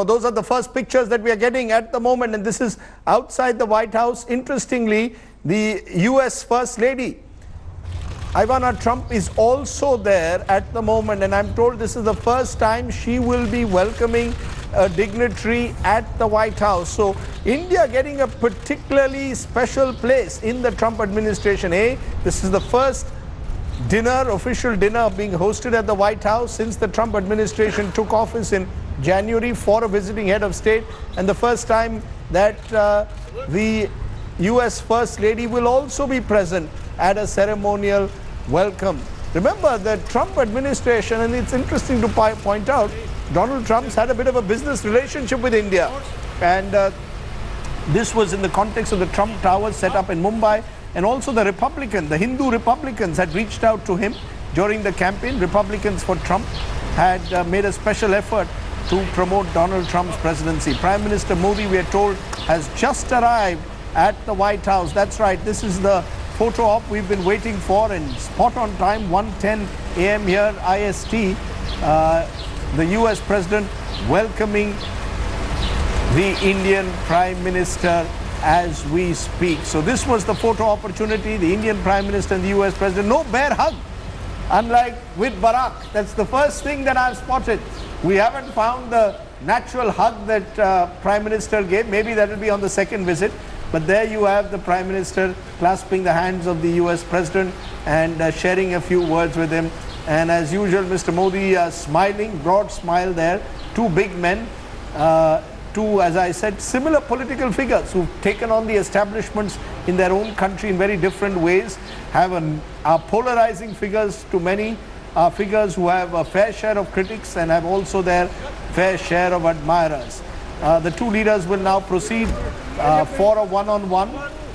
Those are the first pictures that we are getting at the moment, and this is outside the White House. Interestingly, the U.S. First Lady, Ivana Trump, is also there at the moment, and I'm told this is the first time she will be welcoming a dignitary at the White House. So India getting a particularly special place in the Trump administration. This is the first official dinner being hosted at the White House since the Trump administration took office in January for a visiting head of state, and the first time that the U.S. First Lady will also be present at a ceremonial welcome. Remember, the Trump administration, and it's interesting to point out, Donald Trump's had a bit of a business relationship with India, and this was in the context of the Trump Towers set up in Mumbai, and also the Hindu Republicans had reached out to him during the campaign. Republicans for Trump had made a special effort to promote Donald Trump's presidency. Prime Minister Modi, we are told, has just arrived at the White House. That's right, this is the photo op we've been waiting for, and spot on time, 1:10 a.m. here, IST. The U.S. President welcoming the Indian Prime Minister as we speak. So this was the photo opportunity, the Indian Prime Minister and the U.S. President. No bear hug, unlike with Barack. That's the first thing that I've spotted. We haven't found the natural hug that Prime Minister gave. Maybe that will be on the second visit. But there you have the Prime Minister clasping the hands of the U.S. President and sharing a few words with him. And as usual, Mr. Modi smiling, broad smile there. Two big men, two, as I said, similar political figures who've taken on the establishments in their own country in very different ways, are polarizing figures to many, figures who have a fair share of critics and have also their fair share of admirers. The two leaders will now proceed for a one-on-one,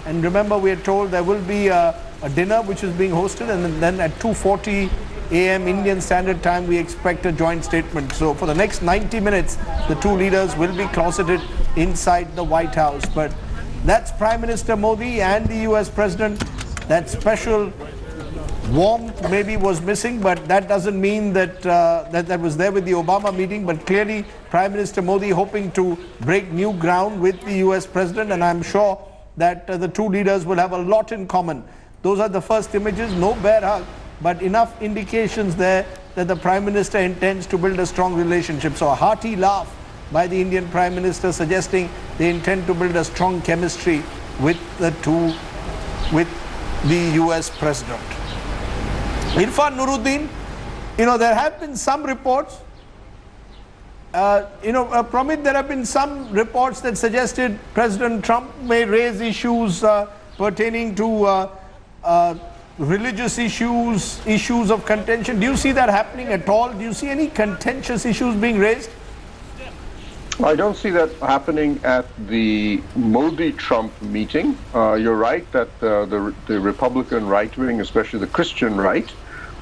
and remember, we are told there will be a dinner which is being hosted, and then at 2:40 a.m. Indian Standard Time we expect a joint statement. So for the next 90 minutes the two leaders will be closeted inside the White House. But that's Prime Minister Modi and the U.S. President. That special warmth maybe was missing, but that doesn't mean that that was there with the Obama meeting. But clearly Prime Minister Modi hoping to break new ground with the U.S. President, and I'm sure that the two leaders will have a lot in common. Those are the first images, no bear hug, but enough indications there that the Prime Minister intends to build a strong relationship. So a hearty laugh by the Indian Prime Minister suggesting they intend to build a strong chemistry with the U.S. President. Irfan Nuruddin, there have been some reports, Pramit, there have been some reports that suggested President Trump may raise issues pertaining to religious issues of contention. Do you see that happening at all? Do you see any contentious issues being raised? I don't see that happening at the Modi-Trump meeting. You're right that the Republican right wing, especially the Christian right,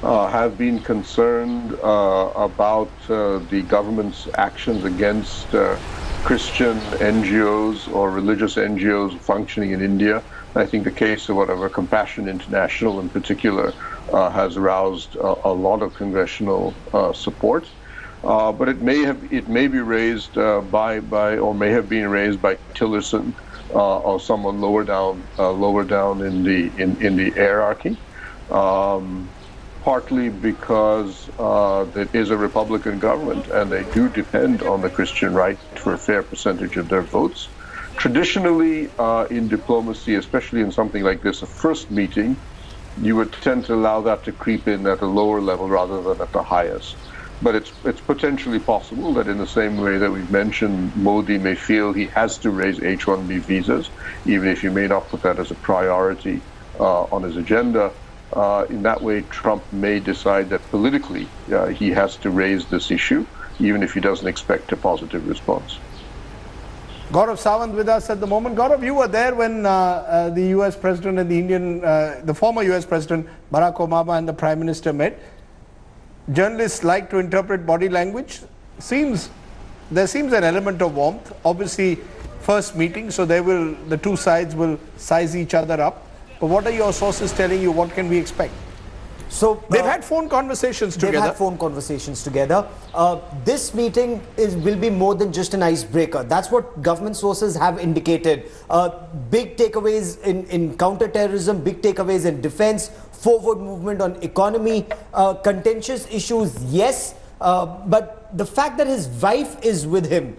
have been concerned about the government's actions against Christian NGOs or religious NGOs functioning in India. I think the case of Compassion International in particular has aroused a lot of congressional support. But it may be raised or may have been raised by Tillerson or someone lower down in the hierarchy. Partly because it is a Republican government and they do depend on the Christian right for a fair percentage of their votes. Traditionally, in diplomacy, especially in something like this, a first meeting, you would tend to allow that to creep in at a lower level rather than at the highest. But it's potentially possible that in the same way that we've mentioned, Modi may feel he has to raise H-1B visas, even if he may not put that as a priority on his agenda. In that way, Trump may decide that politically he has to raise this issue, even if he doesn't expect a positive response. Gaurav Sawant with us at the moment. Gaurav, you were there when the U.S. President and the former U.S. President Barack Obama and the Prime Minister met. Journalists like to interpret body language. There seems an element of warmth. Obviously, first meeting, so the two sides will size each other up. But what are your sources telling you? What can we expect? So they've had phone conversations together. They've had phone conversations together. This meeting will be more than just an icebreaker. That's what government sources have indicated. Big takeaways in counter-terrorism, big takeaways in defense, forward movement on economy, contentious issues, yes. But the fact that his wife is with him,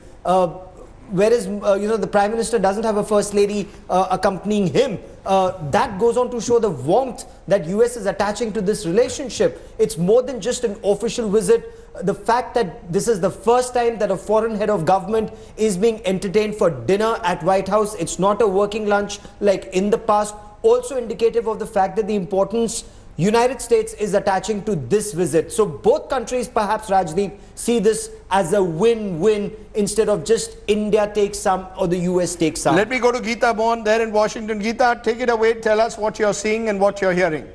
whereas the Prime Minister doesn't have a First Lady accompanying him, that goes on to show the warmth that US is attaching to this relationship. It's more than just an official visit. The fact that this is the first time that a foreign head of government is being entertained for dinner at White House, it's not a working lunch like in the past, also indicative of the fact that the importance United States is attaching to this visit. So both countries, perhaps, Rajdeep, see this as a win-win instead of just India takes some or the US takes some. Let me go to Geeta Mohan there in Washington. Geeta, take it away. Tell us what you're seeing and what you're hearing.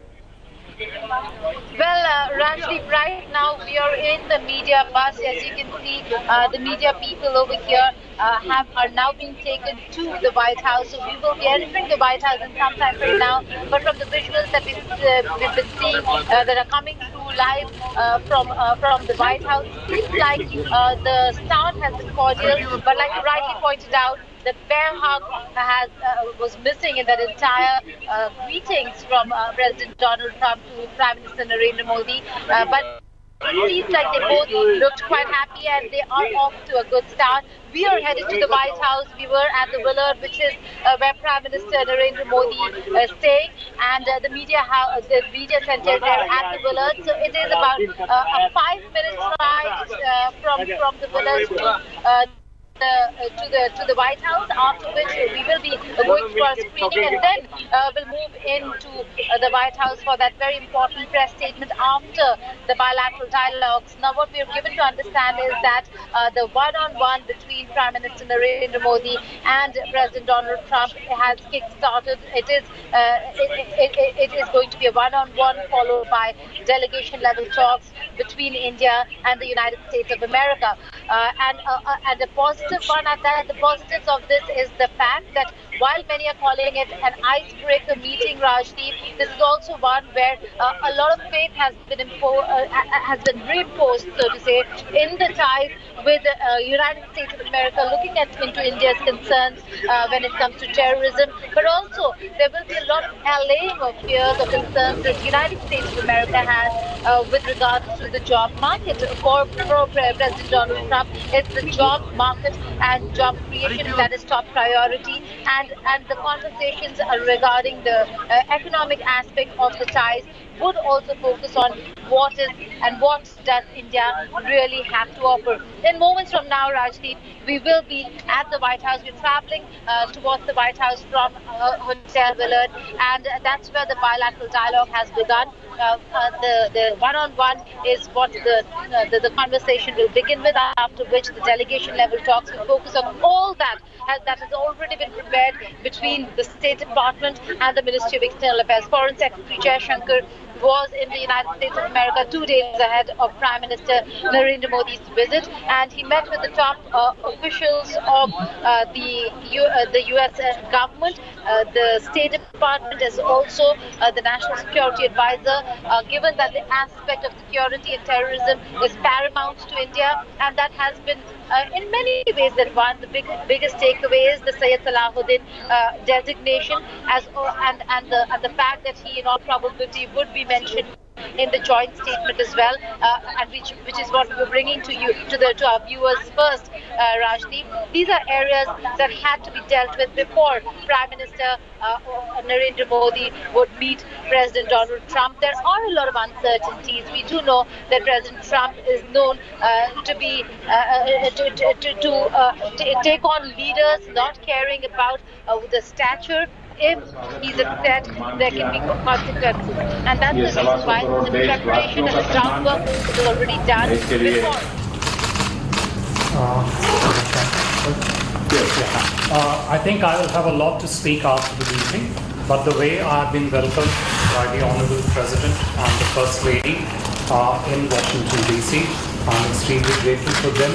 Well, Rajdeep, right now we are in the media bus. As you can see, the media people over here are now being taken to the White House. So we will be entering the White House in some time from now. But from the visuals that we've been seeing that are coming through live from the White House, it seems like the start has been cordial. But like you rightly pointed out, the bear hug was missing in that entire greetings from President Donald Trump to Prime Minister Narendra Modi. But it seems like they both looked quite happy and they are off to a good start. We are headed to the White House. We were at the Willard, which is where Prime Minister Narendra Modi is staying, and the media center is there at the Willard. So it is about a 5-minute ride from the Willard to the White House, after which we will be going for a screening, and then we'll move into the White House for that very important press statement after the bilateral dialogues. Now, what we are given to understand is that the one-on-one between Prime Minister Narendra Modi and President Donald Trump has kick-started. It is going to be a one-on-one followed by delegation-level talks between India and the United States of America. And the positive one at that, the positives of this is the fact that while many are calling it an icebreaker meeting, Rajdeep, this is also one where a lot of faith has been reinforced, so to say, in the ties with the United States of America, looking into India's concerns when it comes to terrorism. But also, there will be a lot of allaying of fears or concerns that the United States of America has with regards to the job market. For President Donald Trump, it's the job market and job creation that is top priority, and the conversations regarding the economic aspect of the ties would also focus on what does India really have to offer. In moments from now, Rajdeep, we will be at the White House. We're traveling towards the White House from Hotel Willard, and that's where the bilateral dialogue has begun. The one-on-one is what the conversation will begin with, after which the delegation level talks will focus on all that has already been prepared between the State Department and the Ministry of External Affairs. Foreign Secretary Jaishankar was in the United States of America 2 days ahead of Prime Minister Narendra Modi's visit, and he met with the top officials of the U.S. government, the State Department, as also the National Security Advisor, given that the aspect of security and terrorism is paramount to India, and that has been in many ways that one. The biggest takeaway is the Syed Salahuddin designation, and the fact that he in all probability would be mentioned in the joint statement as well, and which is what we're bringing to you to our viewers first, Rajdeep. These are areas that had to be dealt with before Prime Minister Narendra Modi would meet President Donald Trump. There are a lot of uncertainties. We do know that President Trump is known to be to take on leaders not caring about the stature. If he's upset, there can be consequences. And that's the reason why the preparation and the groundwork is already done before. I think I will have a lot to speak after the meeting, but the way I have been welcomed by the Honorable President and the First Lady in Washington, D.C., I'm extremely grateful for them,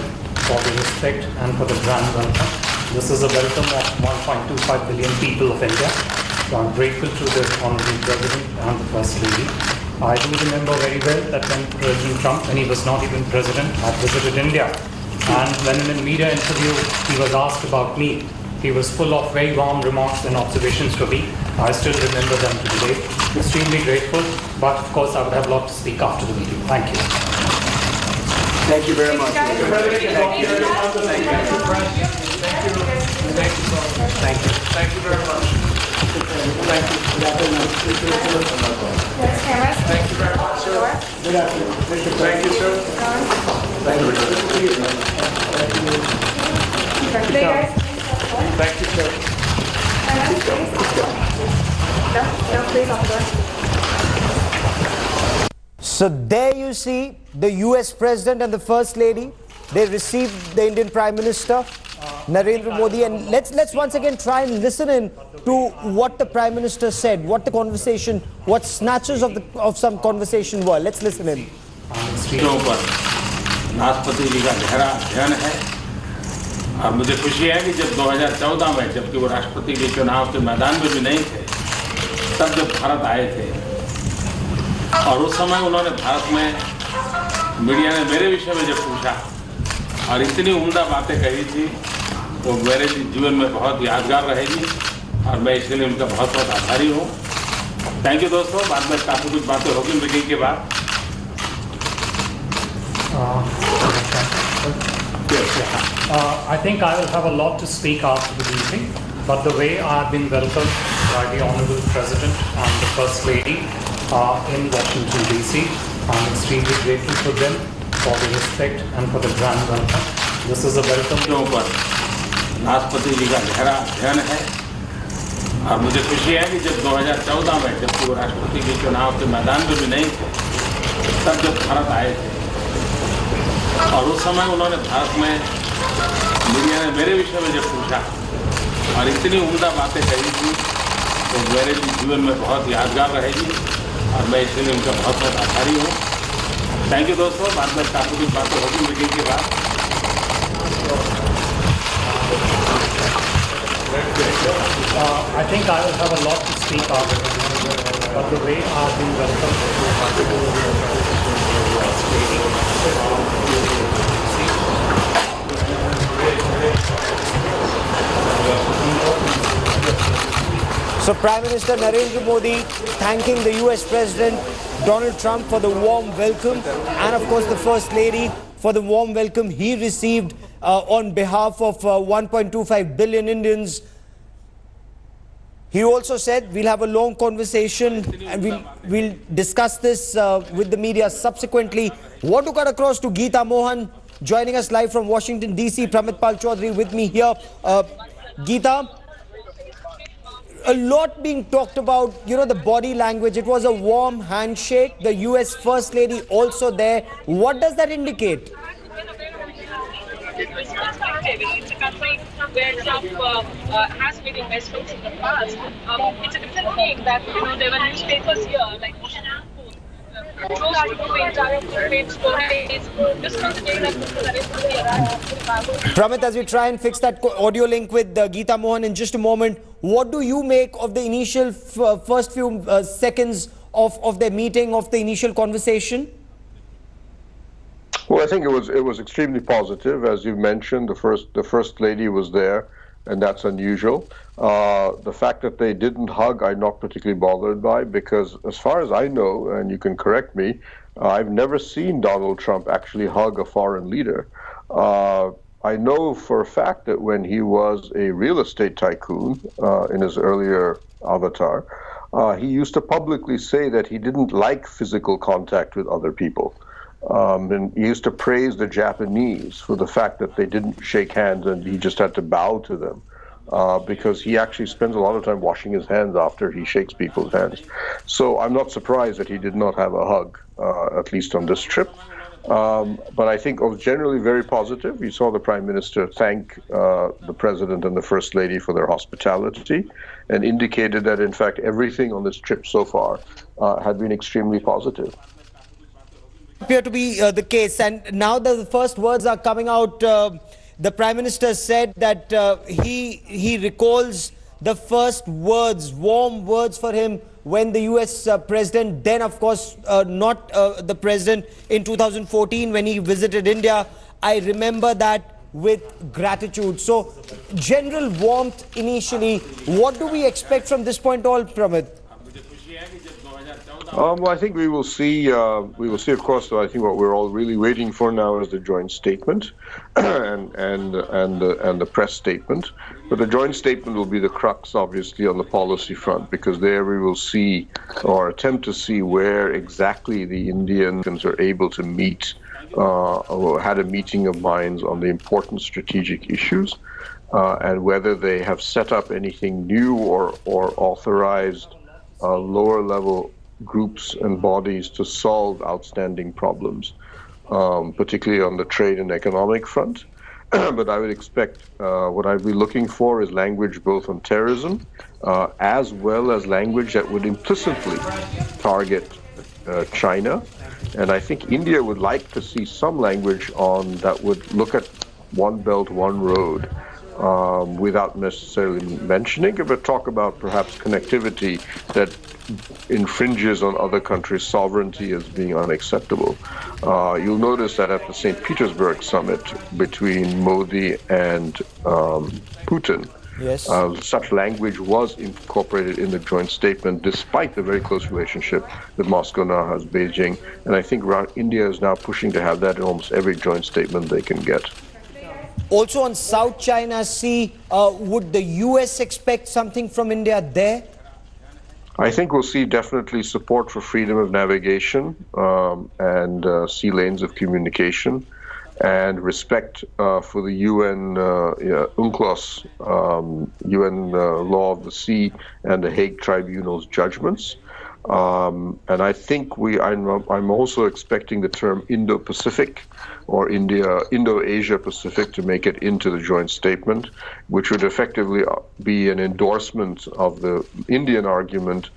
for the respect and for the grand welcome. This is a welcome of 1.25 billion people of India. So I'm grateful to the Honorable President and the First Lady. I do remember very well that when President Trump, when he was not even president, had visited India. And when in a media interview he was asked about me, he was full of very warm remarks and observations to me. I still remember them to today. Extremely grateful, but of course I would have a lot to speak after the meeting. Thank you. Thank you very much. Thank you. Thank you. Thank you. Thank you. Thank you very much. Thank you. Thank you very much, sir. Thank you, sir. Thank you. Thank you, sir. So there you see the U.S. President and the First Lady. They received the Indian Prime Minister, Narendra Modi. And let's once again try and listen in to what the Prime Minister said, what the conversation, what snatches of some conversation were. Let's listen in. राष्ट्रपति जी का गहरा अध्ययन है और मुझे खुशी है कि जब 2014 में जबकि वो राष्ट्रपति के चुनाव के मैदान में भी नहीं थे, तब जब भारत आए थे और उस समय उन्होंने भारत में मीडिया ने मेरे विषय में जब पूछा और इतनी उम्दा बातें कही थी, वो मेरे जीवन में बहुत यादगार रहेगी और मैं इसके लिए उनका बहुत बहुत आभारी हूँ। थैंक यू दोस्तों, बाद में काफ़ी कुछ बातें होगी मीटिंग के बाद। I think I will have a lot to speak after the meeting, but the way I have been welcomed by the Honorable President and the First Lady in Washington DC, I'm extremely grateful to them for the respect and for the grand welcome. This is a welcome. पर राष्ट्रपति जी का गहरा अध्ययन है और मुझे खुशी है कि जब 2014 में जबकि वो राष्ट्रपति के चुनाव के मैदान में भी नहीं थे, तब जब भारत आए थे और उस समय उन्होंने भारत में मीडिया ने मेरे विषय में जब पूछा और इतनी उम्दा बातें कही थी, तो मेरे जीवन में बहुत यादगार रहेगी और मैं इसके लिए उनका बहुत बहुत आभारी हूँ। थैंक यू दोस्तों, बाद में काफ़ी कुछ बातें होगी मीटिंग के बाद। I think I will have a lot to speak after the meeting, but the way I have been welcomed So Prime Minister Narendra Modi thanking the U.S. President Donald Trump for the warm welcome, and of course the First Lady for the warm welcome he received on behalf of 1.25 billion Indians. He also said we'll have a long conversation and we'll discuss this with the media subsequently. Want to cut across to Geeta Mohan, joining us live from Washington DC. Pramit Pal Chaudhary with me here. Geeta, a lot being talked about, you know, the body language. It was a warm handshake. The U.S. First Lady also there. What does that indicate? It's perspective. It's a country where Trump has made investments in the past. It's a different thing that, you know, there were newspapers here like Washington Post, close to the entire page stories. This was the day that Mr. Narendra Modi arrived. Pramit, as we try and fix that audio link with Geeta Mohan in just a moment, what do you make of the initial first few seconds of their meeting, of the initial conversation? Well, I think it was extremely positive. As you mentioned, the first lady was there, and that's unusual. The fact that they didn't hug, I'm not particularly bothered by, because as far as I know, and you can correct me, I've never seen Donald Trump actually hug a foreign leader. I know for a fact that when he was a real estate tycoon in his earlier avatar, he used to publicly say that he didn't like physical contact with other people. And he used to praise the Japanese for the fact that they didn't shake hands and he just had to bow to them, because he actually spends a lot of time washing his hands after he shakes people's hands. So I'm not surprised that he did not have a hug, at least on this trip. But I think it was generally very positive. You saw the Prime Minister thank the President and the First Lady for their hospitality and indicated that, in fact, everything on this trip so far had been extremely positive. Appear to be the case, and now that the first words are coming out, the Prime Minister said that he recalls the first words, warm words for him when the US president, then of course not the president, in 2014 when he visited India, I remember that with gratitude. So general warmth initially. What do we expect from this point on, Pramit? Well, I think we will see. Of course. I think what we're all really waiting for now is the joint statement, and the press statement. But the joint statement will be the crux, obviously, on the policy front, because there we will see, or attempt to see, where exactly the Indians are able to meet, or had a meeting of minds on the important strategic issues, and whether they have set up anything new or authorized lower level groups and bodies to solve outstanding problems, particularly on the trade and economic front. But I would expect what I'd be looking for is language both on terrorism, as well as language that would implicitly target China. And I think India would like to see some language on that would look at one belt, one road, without necessarily mentioning it, but talk about perhaps connectivity that infringes on other countries' sovereignty as being unacceptable. You'll notice that at the St. Petersburg summit between Modi and Putin, yes, such language was incorporated in the joint statement, despite the very close relationship that Moscow now has Beijing. And I think India is now pushing to have that in almost every joint statement they can get. Also on South China Sea, would the US expect something from India there? I think we'll see definitely support for freedom of navigation and sea lanes of communication, and respect for the UN UNCLOS, UN Law of the Sea, and the Hague Tribunal's judgments. And I think I'm also expecting the term Indo-Pacific or Indo-Asia Pacific to make it into the joint statement, which would effectively be an endorsement of the Indian argument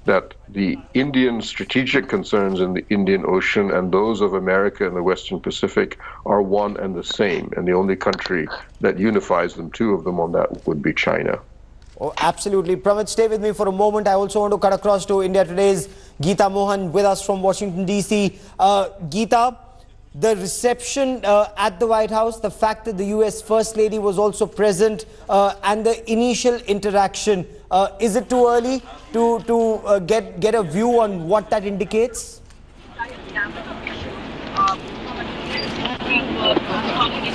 that the Indian strategic concerns in the Indian Ocean and those of America and the Western Pacific are one and the same, and the only country that unifies them, two of them on that, would be China. Oh, absolutely. Pramit, stay with me for a moment. I also want to cut across to India Today's Geeta Mohan with us from Washington, D.C. Geeta, the reception at the White House, the fact that the U.S. First Lady was also present, and the initial interaction, is it too early to get a view on what that indicates?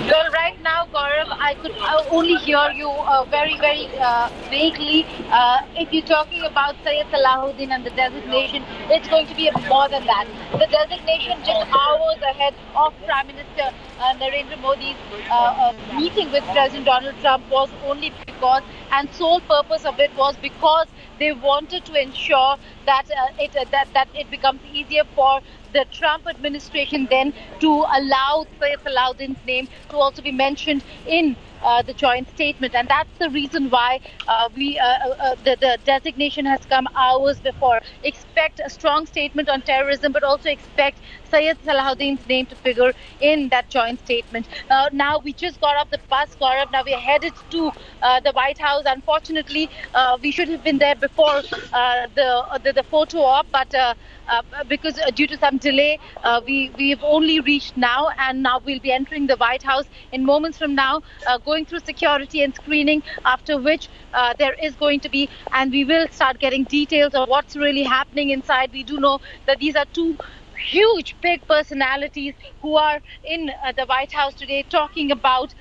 Well, right now, Gaurav, I could only hear you very, very vaguely. If you're talking about Syed Salahuddin and the designation, it's going to be more than that. The designation just hours ahead of Prime Minister Narendra Modi's meeting with President Donald Trump was only because, and sole purpose of it was because they wanted to ensure that it becomes easier for the Trump administration then to allow Syed Salahuddin's name to also be mentioned in the joint statement, and that's the reason why the designation has come hours before. Expect a strong statement on terrorism, but also expect Syed Salahuddin's name to figure in that joint statement. Now we just got off the bus, Gaurav. Now we are headed to the White House. Unfortunately, we should have been there before the photo op, but because due to some delay, we've only reached now, and now we'll be entering the White House in moments from now, going through security and screening, after which there is going to be, and we will start getting details of what's really happening inside. We do know that these are two huge, big personalities who are in the White House today talking about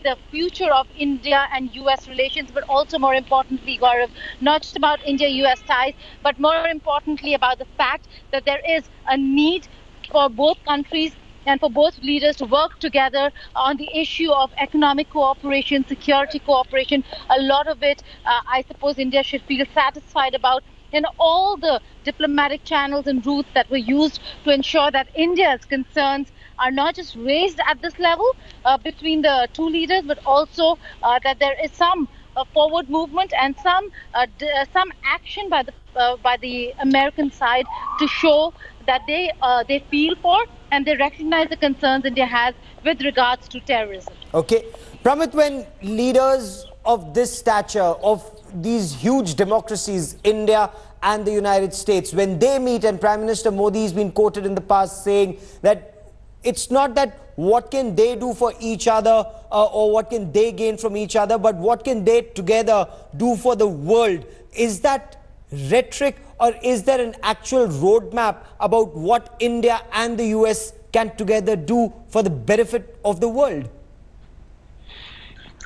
the future of India and U.S. relations, but also more importantly, Gaurav, not just about India-U.S. ties, but more importantly about the fact that there is a need for both countries and for both leaders to work together on the issue of economic cooperation, security cooperation. A lot of it, I suppose India should feel satisfied about, in all the diplomatic channels and routes that were used to ensure that India's concerns are not just raised at this level between the two leaders, but also that there is some forward movement and some action by the American side to show that they feel for and they recognize the concerns India has with regards to terrorism. Okay. Pramit, when leaders of this stature, of these huge democracies, India and the United States, when they meet, and Prime Minister Modi has been quoted in the past saying that it's not that what can they do for each other or what can they gain from each other, but what can they together do for the world. Is that rhetoric, or is there an actual roadmap about what India and the US can together do for the benefit of the world?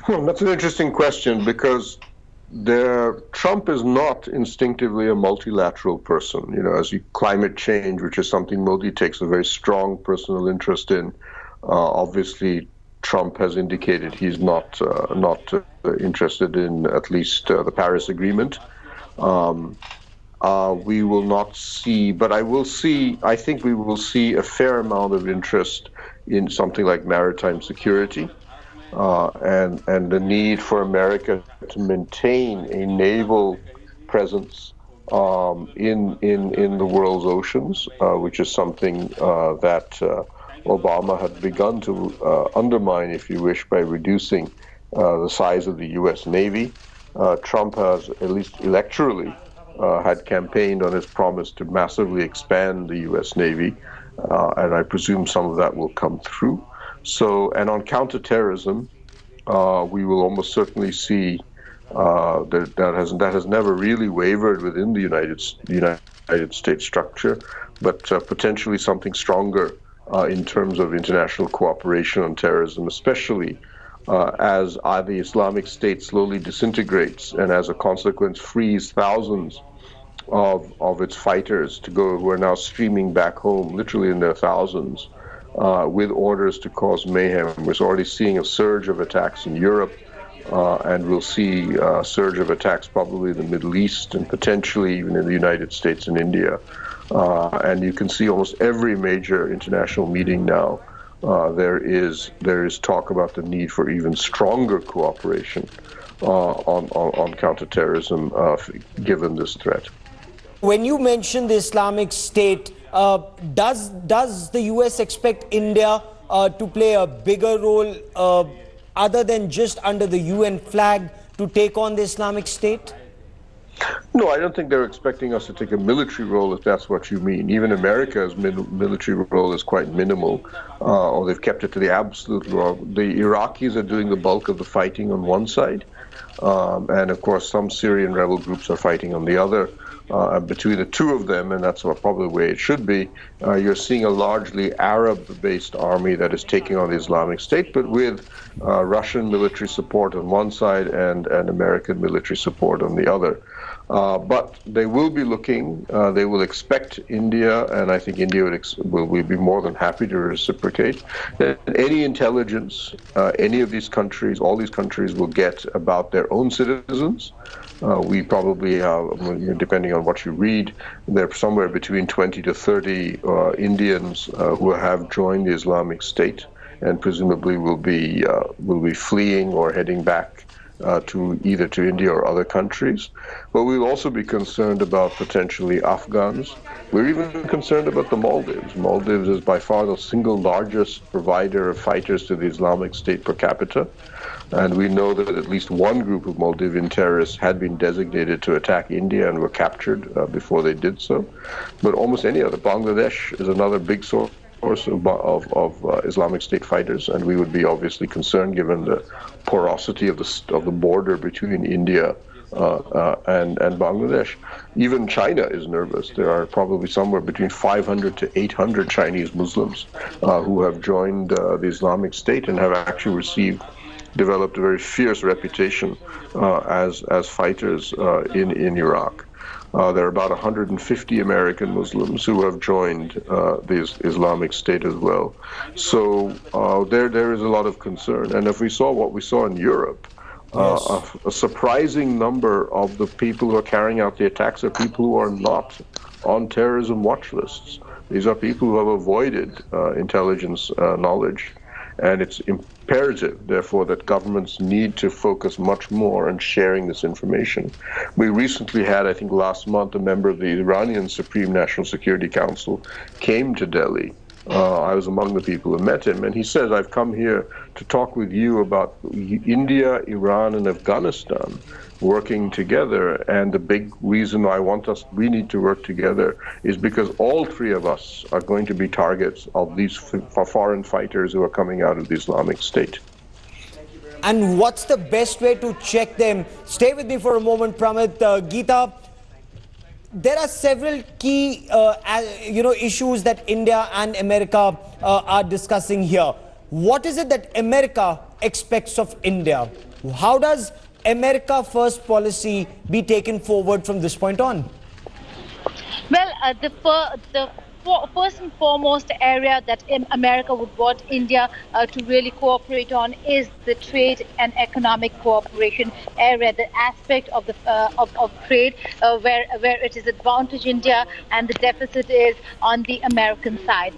That's an interesting question, because Trump is not instinctively a multilateral person. You know, as climate change, which is something Modi takes a very strong personal interest in, obviously Trump has indicated he's not interested in at least the Paris Agreement. We will not see, but I think we will see a fair amount of interest in something like maritime security. And the need for America to maintain a naval presence in the world's oceans, which is something that Obama had begun to undermine, if you wish, by reducing the size of the U.S. Navy. Trump has, at least electorally, had campaigned on his promise to massively expand the U.S. Navy, and I presume some of that will come through. So, and on counterterrorism, we will almost certainly see that has never really wavered within the United States structure, but potentially something stronger in terms of international cooperation on terrorism, especially as the Islamic State slowly disintegrates and as a consequence frees thousands of its fighters who are now streaming back home, literally in their thousands, with orders to cause mayhem. We're already seeing a surge of attacks in Europe, and we'll see a surge of attacks probably in the Middle East and potentially even in the United States and India. And you can see almost every major international meeting now, there is talk about the need for even stronger cooperation on counterterrorism given this threat. When you mention the Islamic State, does the US expect India to play a bigger role other than just under the UN flag to take on the Islamic State? No, I don't think they're expecting us to take a military role, if that's what you mean. Even America's military role is quite minimal, or they've kept it to the absolute role. The Iraqis are doing the bulk of the fighting on one side, and of course some Syrian rebel groups are fighting on the other. Between the two of them, and that's probably the way it should be, you're seeing a largely Arab-based army that is taking on the Islamic State, but with Russian military support on one side and American military support on the other. But they will be looking, they will expect India, and I think India will be more than happy to reciprocate. Any intelligence any of these countries, all these countries will get about their own citizens. We probably have, depending on what you read, there are somewhere between 20 to 30 Indians who have joined the Islamic State and presumably will be fleeing or heading back to either to India or other countries. But we'll also be concerned about potentially Afghans. We're even concerned about the Maldives. Maldives is by far the single largest provider of fighters to the Islamic State per capita. And we know that at least one group of Maldivian terrorists had been designated to attack India and were captured before they did so. But almost any other, Bangladesh is another big source of Islamic State fighters, and we would be obviously concerned given the porosity of the border between India and Bangladesh. Even China is nervous. There are probably somewhere between 500 to 800 Chinese Muslims who have joined the Islamic State and have actually developed a very fierce reputation as fighters in Iraq. There are about 150 American Muslims who have joined the Islamic State as well. So there is a lot of concern. And if we saw what we saw in Europe, yes, a surprising number of the people who are carrying out the attacks are people who are not on terrorism watch lists. These are people who have avoided intelligence knowledge. And it's imperative, therefore, that governments need to focus much more on sharing this information. We recently had, I think last month, a member of the Iranian Supreme National Security Council came to Delhi I was among the people who met him, and he says, I've come here to talk with you about India, Iran, and Afghanistan working together. And the big reason we need to work together is because all three of us are going to be targets of these foreign fighters who are coming out of the Islamic State. And what's the best way to check them? Stay with me for a moment, Pramit. Geeta, there are several key issues that India and America are discussing here. What is it that America expects of India? How does America First policy be taken forward from this point on? Well, the first and foremost area that America would want India to really cooperate on is the trade and economic cooperation area, the aspect of the of trade where it is advantage India and the deficit is on the American side.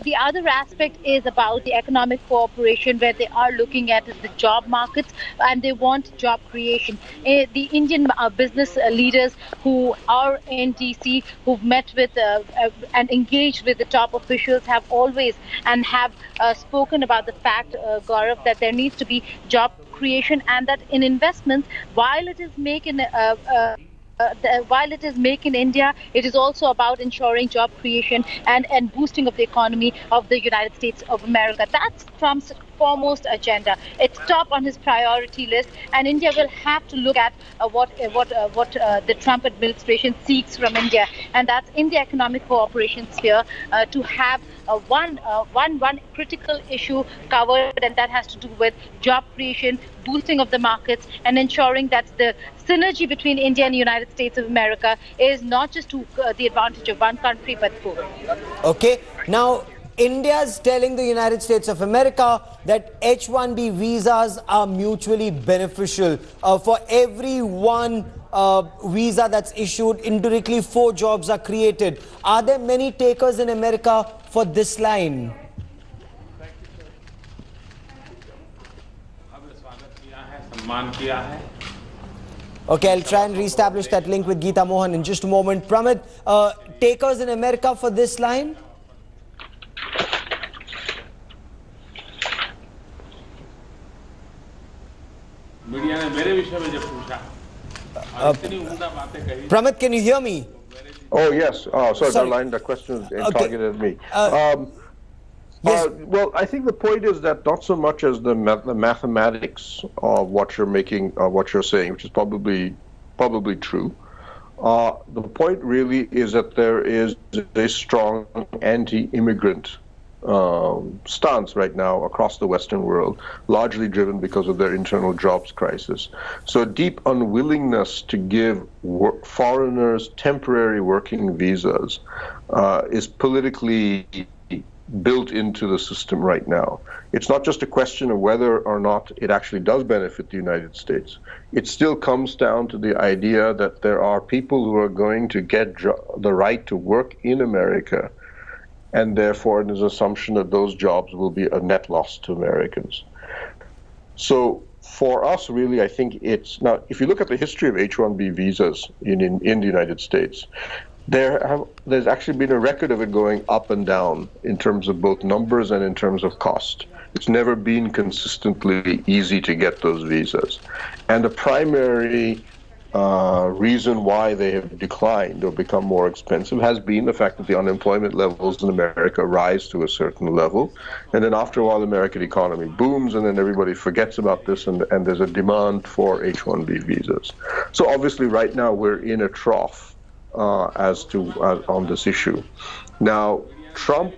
The other aspect is about the economic cooperation where they are looking at the job markets and they want job creation. The Indian business leaders who are in DC, who've met with and engaged with the top officials have always and have spoken about the fact, Gaurav, that there needs to be job creation and that in investments, while it is make in India, it is also about ensuring job creation and boosting of the economy of the United States of America. That's Trump's foremost agenda. It's top on his priority list, and India will have to look at what the Trump administration seeks from India, and that's in the economic cooperation sphere to have one critical issue covered, and that has to do with job creation, boosting of the markets, and ensuring that the synergy between India and the United States of America is not just to the advantage of one country but both. Okay, now India's telling the United States of America that H-1B visas are mutually beneficial. For every one visa that's issued, indirectly 4 jobs are created. Are there many takers in America for this line? Okay, I'll try and reestablish that link with Geeta Mohan in just a moment. Pramit, takers in America for this line? Pramit, can you hear me? Oh, yes. Sorry. The question targeted at me. Yes. Well, I think the point is that not so much as the mathematics of what you're making, what you're saying, which is probably true. The point really is that there is a strong anti-immigrant stance right now across the Western world, largely driven because of their internal jobs crisis. So a deep unwillingness to give foreigners temporary working visas is politically built into the system right now. It's not just a question of whether or not it actually does benefit the United States. It still comes down to the idea that there are people who are going to get the right to work in America, and therefore there's an assumption that those jobs will be a net loss to Americans. So for us, really, I think it's now, if you look at the history of H-1B visas in the United States, there's actually been a record of it going up and down in terms of both numbers and in terms of cost. It's never been consistently easy to get those visas. And the primary reason why they have declined or become more expensive has been the fact that the unemployment levels in America rise to a certain level. And then after a while, the American economy booms, and then everybody forgets about this, and there's a demand for H-1B visas. So obviously right now we're in a trough on this issue. Now, Trump,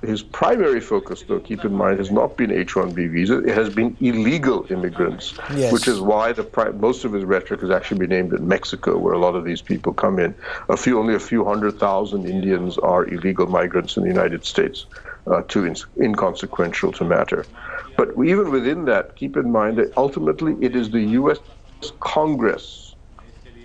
his primary focus, though, keep in mind, has not been H-1B visas. It has been illegal immigrants, yes, which is why most of his rhetoric has actually been aimed at Mexico, where a lot of these people come in. Only a few 100,000 Indians are illegal migrants in the United States, too inconsequential to matter. But even within that, keep in mind that ultimately it is the U.S. Congress,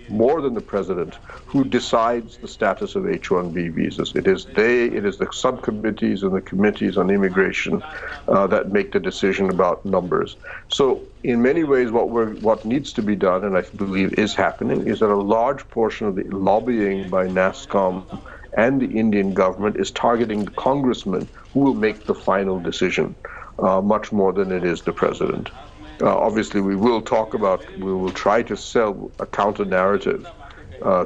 more than the president, who decides the status of H-1B visas. It is the subcommittees and the committees on immigration that make the decision about numbers. So in many ways, what needs to be done, and I believe is happening, is that a large portion of the lobbying by NASSCOM and the Indian government is targeting the congressman who will make the final decision, much more than it is the president. Obviously, we will try to sell a counter narrative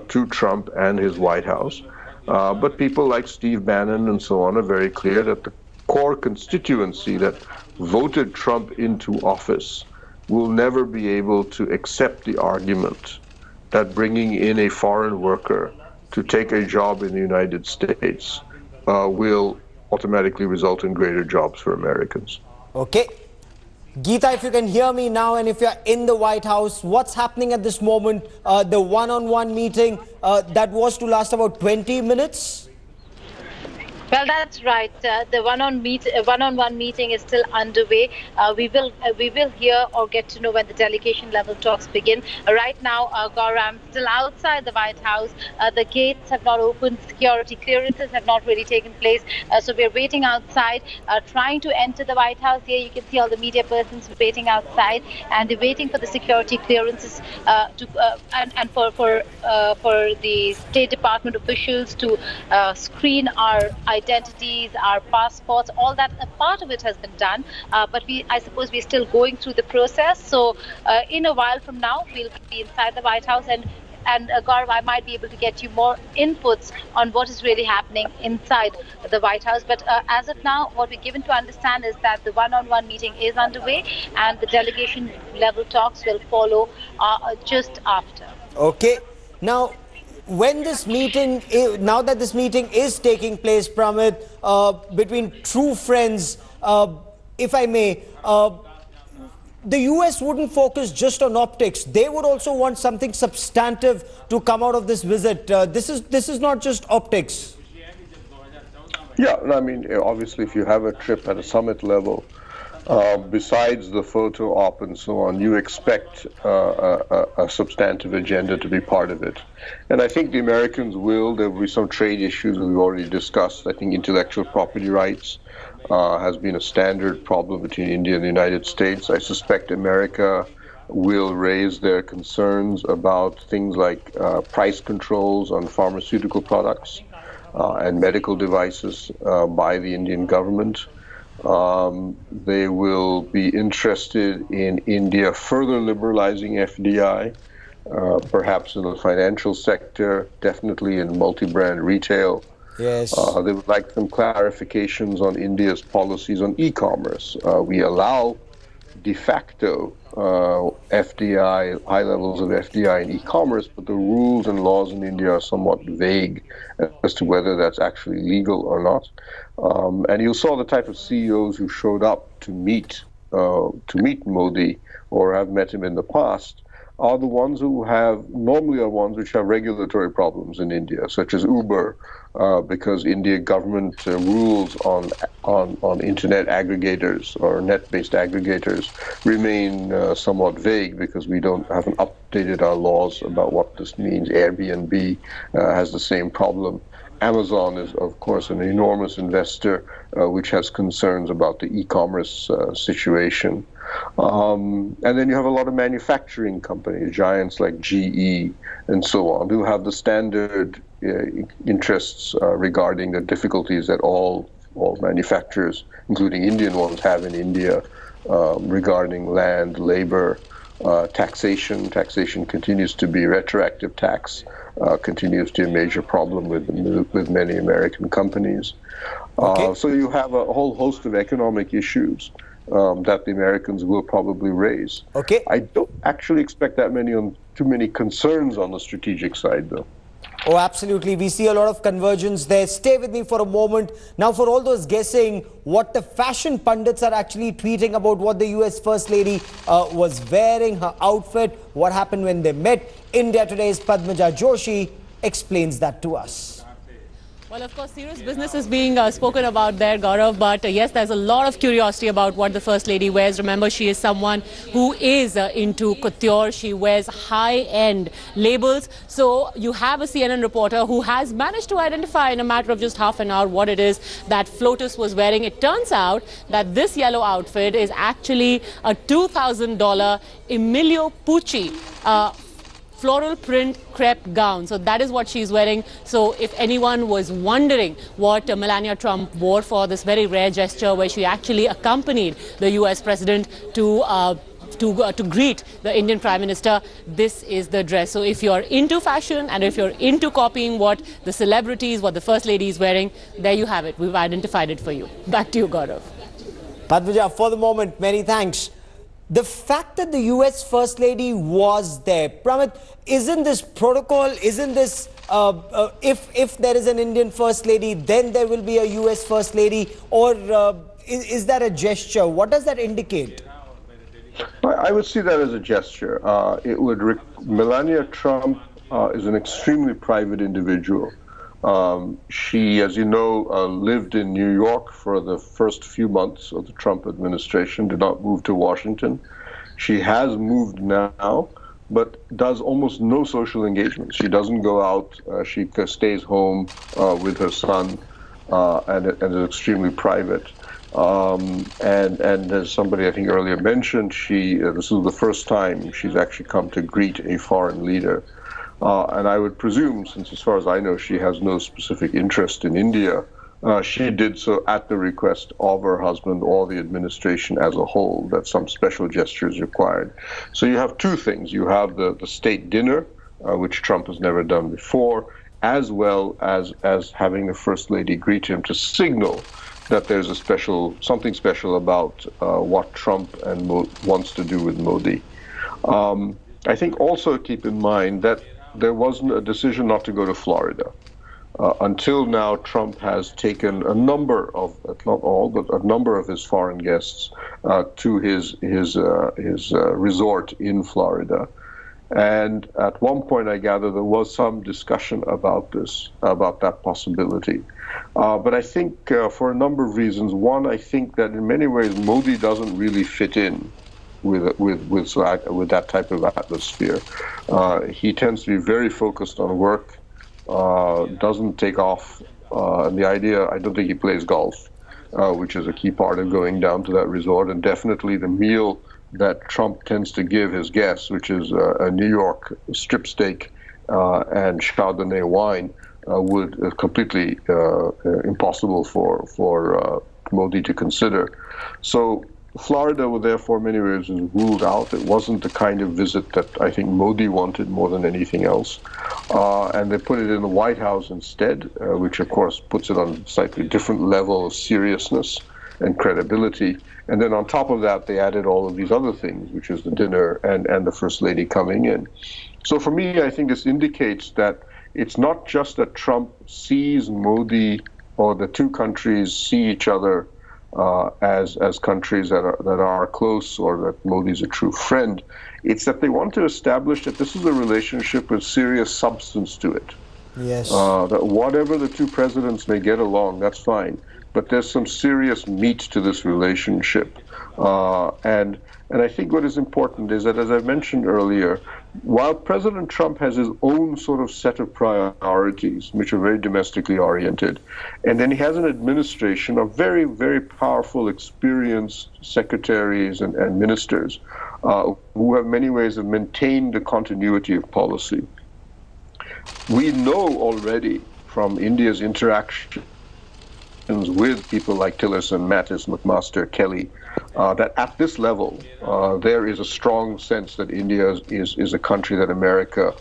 to Trump and his White House. But people like Steve Bannon and so on are very clear that the core constituency that voted Trump into office will never be able to accept the argument that bringing in a foreign worker to take a job in the United States will automatically result in greater jobs for Americans. Okay. Geeta, if you can hear me now, and if you're in the White House, what's happening at this moment? The one-on-one meeting that was to last about 20 minutes? Well, that's right. The one-on-one meeting is still underway. We will hear or get to know when the delegation level talks begin. Right now, Gaurav, still outside the White House. The gates have not opened. Security clearances have not really taken place. So we're waiting outside, trying to enter the White House. Here you can see all the media persons waiting outside, and they're waiting for the security clearances and for the State Department officials to screen our identities, our passports, all that. A part of it has been done, but I suppose we're still going through the process. So in a while from now, we'll be inside the White House, and Gaurav, I might be able to get you more inputs on what is really happening inside the White House. But as of now, what we're given to understand is that the one-on-one meeting is underway, and the delegation level talks will follow just after. Okay. Now, when this meeting, now that this meeting is taking place, Pramit, between true friends, if I may, the U.S. wouldn't focus just on optics. They would also want something substantive to come out of this visit. This is not just optics. Yeah, I mean, obviously, if you have a trip at a summit level, besides the photo op and so on, you expect a substantive agenda to be part of it. And I think the Americans will. There will be some trade issues we've already discussed. I think intellectual property rights has been a standard problem between India and the United States. I suspect America will raise their concerns about things like price controls on pharmaceutical products and medical devices by the Indian government. They will be interested in India further liberalizing FDI, perhaps in the financial sector, definitely in multi-brand retail. Yes. They would like some clarifications on India's policies on e-commerce. We allow de facto FDI, high levels of FDI in e-commerce, but the rules and laws in India are somewhat vague as to whether that's actually legal or not. And you saw the type of CEOs who showed up to meet Modi or have met him in the past are the ones who normally are ones which have regulatory problems in India, such as Uber, because Indian government rules on internet aggregators or net-based aggregators remain somewhat vague because we haven't updated our laws about what this means. Airbnb has the same problem. Amazon is, of course, an enormous investor which has concerns about the e-commerce situation. And then you have a lot of manufacturing companies, giants like GE and so on, who have the standard interests regarding the difficulties that all manufacturers, including Indian ones, have in India regarding land, labor, taxation. Taxation continues to be retroactive tax, continues to be a major problem with many American companies. Okay. So you have a whole host of economic issues that the Americans will probably raise. Okay. I don't actually expect too many concerns on the strategic side, though. Oh, absolutely. We see a lot of convergence there. Stay with me for a moment. Now, for all those guessing what the fashion pundits are actually tweeting about what the U.S. First Lady was wearing, her outfit, what happened when they met, India Today's Padmaja Joshi explains that to us. Well, of course, serious business is being spoken about there, Gaurav, but yes, there's a lot of curiosity about what the First Lady wears. Remember, she is someone who is into couture. She wears high-end labels. So you have a CNN reporter who has managed to identify in a matter of just half an hour what it is that FLOTUS was wearing. It turns out that this yellow outfit is actually a $2,000 Emilio Pucci floral print crepe gown. So that is what she's wearing. So if anyone was wondering what Melania Trump wore for this very rare gesture where she actually accompanied the U.S. president to greet the Indian Prime Minister, this is the dress. So if you're into fashion and if you're into copying what the celebrities, what the First Lady is wearing, there you have it. We've identified it for you. Back to you, Gaurav. Padmaja, for the moment, many thanks. The fact that the U.S. First Lady was there, Pramit, isn't this protocol, isn't this, if there is an Indian First Lady, then there will be a U.S. First Lady, or is that a gesture? What does that indicate? I would see that as a gesture. Melania Trump is an extremely private individual. She, as you know, lived in New York for the first few months of the Trump administration, did not move to Washington. She has moved now, but does almost no social engagement. She doesn't go out. She stays home with her son and is extremely private. And as somebody I think earlier mentioned, this is the first time she's actually come to greet a foreign leader. And I would presume, since as far as I know, she has no specific interest in India, she did so at the request of her husband or the administration as a whole, that some special gesture is required. So you have two things. You have the state dinner, which Trump has never done before, as well as having the First Lady greet him to signal that there's something special about what Trump wants to do with Modi. I think also keep in mind that there wasn't a decision not to go to Florida. Until now, Trump has taken a number of, not all, but a number of his foreign guests to his resort in Florida. And at one point, I gather there was some discussion about that possibility. But I think for a number of reasons. One, I think that in many ways Modi doesn't really fit in with that type of atmosphere. He tends to be very focused on work, doesn't take off. And the idea, I don't think he plays golf, which is a key part of going down to that resort, and definitely the meal that Trump tends to give his guests, which is a New York strip steak and Chardonnay wine, would completely impossible for Modi to consider. So Florida, therefore, in many ways, is ruled out. It wasn't the kind of visit that I think Modi wanted more than anything else. And they put it in the White House instead, which, of course, puts it on a slightly different level of seriousness and credibility. And then on top of that, they added all of these other things, which is the dinner and the First Lady coming in. So for me, I think this indicates that it's not just that Trump sees Modi or the two countries see each other as countries that are close, or that Modi's a true friend. It's that they want to establish that this is a relationship with serious substance to it. Yes. That whatever the two presidents may get along, that's fine. But there's some serious meat to this relationship. And I think what is important is that, as I mentioned earlier, while President Trump has his own sort of set of priorities, which are very domestically oriented, and then he has an administration of very, very powerful, experienced secretaries and ministers who have many ways have maintained the continuity of policy. We know already from India's interaction with people like Tillerson, Mattis, McMaster, Kelly, that at this level, there is a strong sense that India is a country that America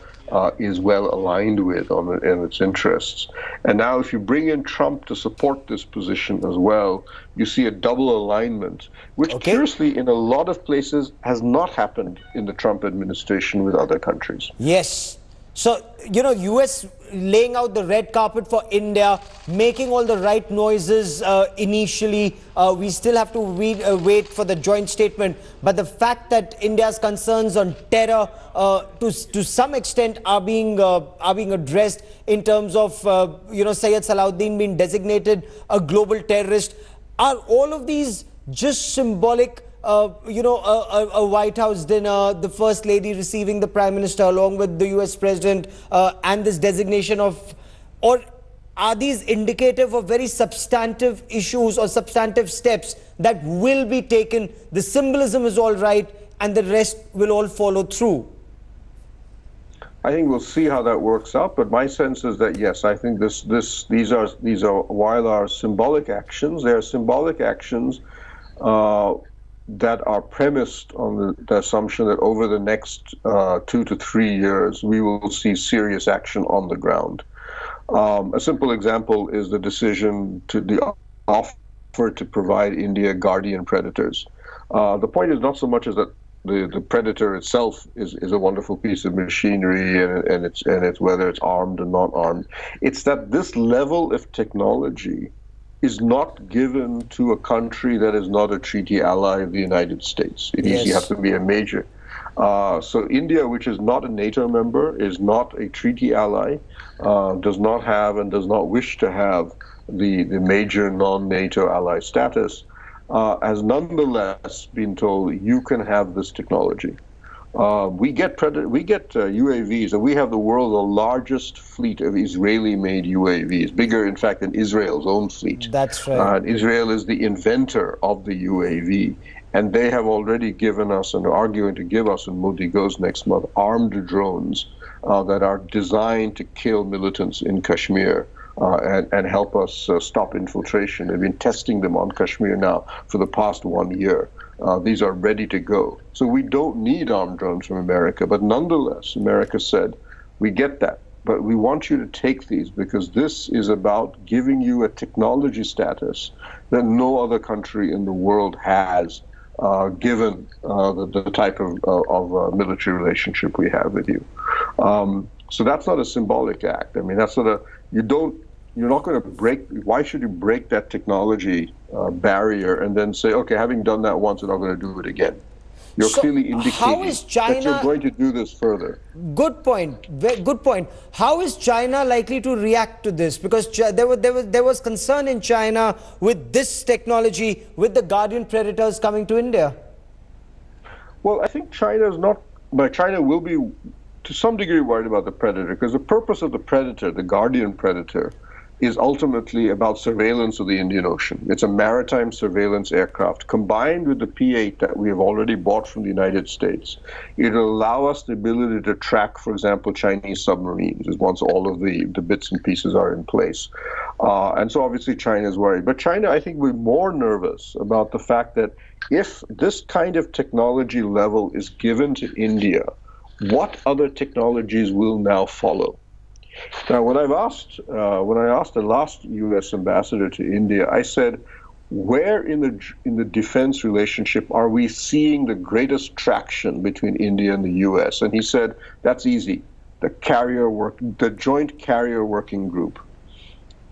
is well aligned with in its interests. And now if you bring in Trump to support this position as well, you see a double alignment, which curiously in a lot of places has not happened in the Trump administration with other countries. Yes. So, you know, U.S. laying out the red carpet for India, making all the right noises initially. We still have to wait for the joint statement. But the fact that India's concerns on terror to some extent are being addressed in terms of, Syed Salahuddin being designated a global terrorist. Are all of these just symbolic? A White House dinner, the First Lady receiving the Prime Minister along with the U.S. President, and this designation of, or are these indicative of very substantive issues or substantive steps that will be taken? The symbolism is all right and the rest will all follow through. I think we'll see how that works out. But my sense is that yes, I think these are while are symbolic actions, they are symbolic actions that are premised on the assumption that over the next 2 to 3 years we will see serious action on the ground. A simple example is the decision to the offer to provide India guardian predators. The point is not so much as that the predator itself is a wonderful piece of machinery and it's whether it's armed or not armed. It's that this level of technology is not given to a country that is not a treaty ally of the United States. You have to be a major. So India, which is not a NATO member, is not a treaty ally, does not have and does not wish to have the major non-NATO ally status, has nonetheless been told you can have this technology. We get UAVs, and we have the world's largest fleet of Israeli-made UAVs, bigger, in fact, than Israel's own fleet. That's right. Israel is the inventor of the UAV, and they have already given us and are going to give us, when Modi goes next month, armed drones that are designed to kill militants in Kashmir. And help us stop infiltration. They've been testing them on Kashmir now for the past 1 year. These are ready to go. So we don't need armed drones from America, but nonetheless, America said, we get that, but we want you to take these because this is about giving you a technology status that no other country in the world has, given the type of military relationship we have with you. So that's not a symbolic act. I mean, that's not you're not going to break, why should you break that technology barrier and then say, okay, having done that once, we're not going to do it again? You're clearly indicating that you're going to do this further. Good point. Good point. How is China likely to react to this? Because there was concern in China with this technology, with the guardian predators coming to India. Well, I think China will be to some degree worried about the predator, because the purpose of the predator, the guardian predator, is ultimately about surveillance of the Indian Ocean. It's a maritime surveillance aircraft combined with the P-8 that we have already bought from the United States. It'll allow us the ability to track, for example, Chinese submarines once all of the bits and pieces are in place. And so obviously China is worried. But China, I think, will be more nervous about the fact that if this kind of technology level is given to India, what other technologies will now follow? Now, when I asked the last U.S. ambassador to India, I said, where in the defense relationship are we seeing the greatest traction between India and the U.S.? And he said, that's easy, the Joint Carrier Working Group.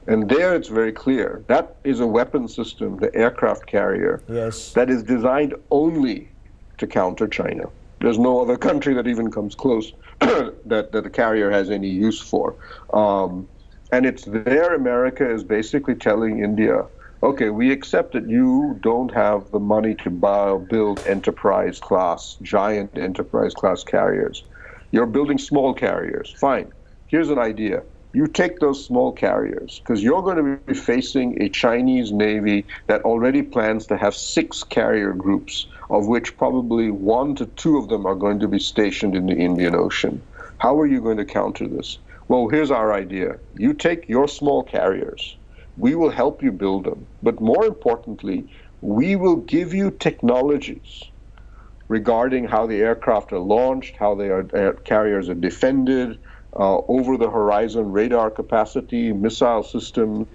And there it's very clear. That is a weapon system, the aircraft carrier, that is designed only to counter China. There's no other country that even comes close that the carrier has any use for. And it's there America is basically telling India, okay, we accept that you don't have the money to build giant enterprise class carriers. You're building small carriers. Fine. Here's an idea. You take those small carriers, because you're going to be facing a Chinese Navy that already plans to have 6 carrier groups, of which probably 1 to 2 of them are going to be stationed in the Indian Ocean. How are you going to counter this? Well, here's our idea. You take your small carriers. We will help you build them. But more importantly, we will give you technologies regarding how the aircraft are launched, how carriers are defended, over-the-horizon radar capacity, missile systems,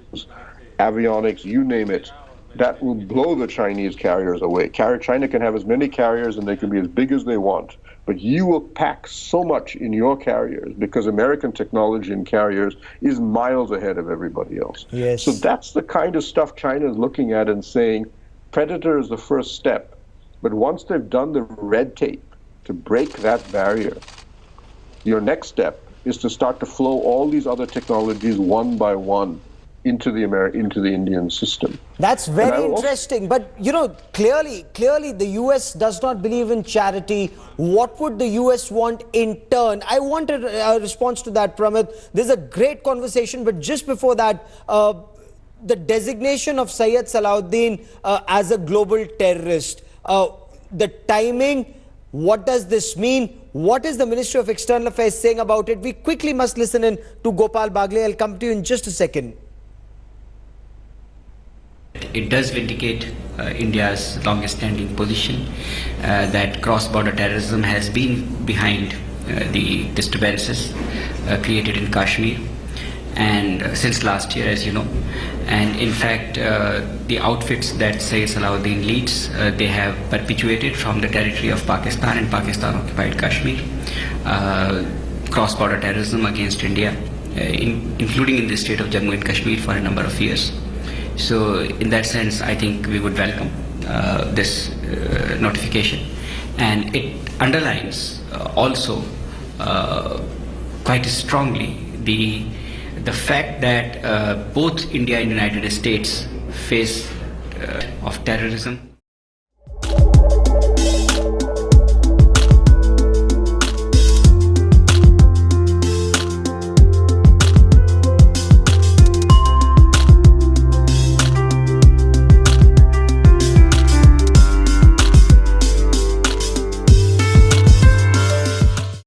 avionics, you name it, that will blow the Chinese carriers away. China can have as many carriers and they can be as big as they want, but you will pack so much in your carriers because American technology in carriers is miles ahead of everybody else. Yes. So that's the kind of stuff China is looking at and saying, Predator is the first step. But once they've done the red tape to break that barrier, your next step is to start to flow all these other technologies one by one into the Indian system. That's very interesting. But, clearly the U.S. does not believe in charity. What would the U.S. want in turn? I wanted a response to that, Pramit. There's a great conversation, but just before that, the designation of Syed Salahuddin as a global terrorist, the timing What does this mean? What is the Ministry of External Affairs saying about it? We quickly must listen in to Gopal Bagle. I'll come to you in just a second. It does vindicate India's longest-standing position that cross-border terrorism has been behind the disturbances created in Kashmir, and since last year, as you know. And in fact, the outfits that Sayyid Salahuddin leads, they have perpetuated from the territory of Pakistan and Pakistan-occupied Kashmir cross-border terrorism against India, including in the state of Jammu and Kashmir for a number of years. So in that sense, I think we would welcome this notification, and it underlines also quite strongly the fact that both India and United States face of terrorism.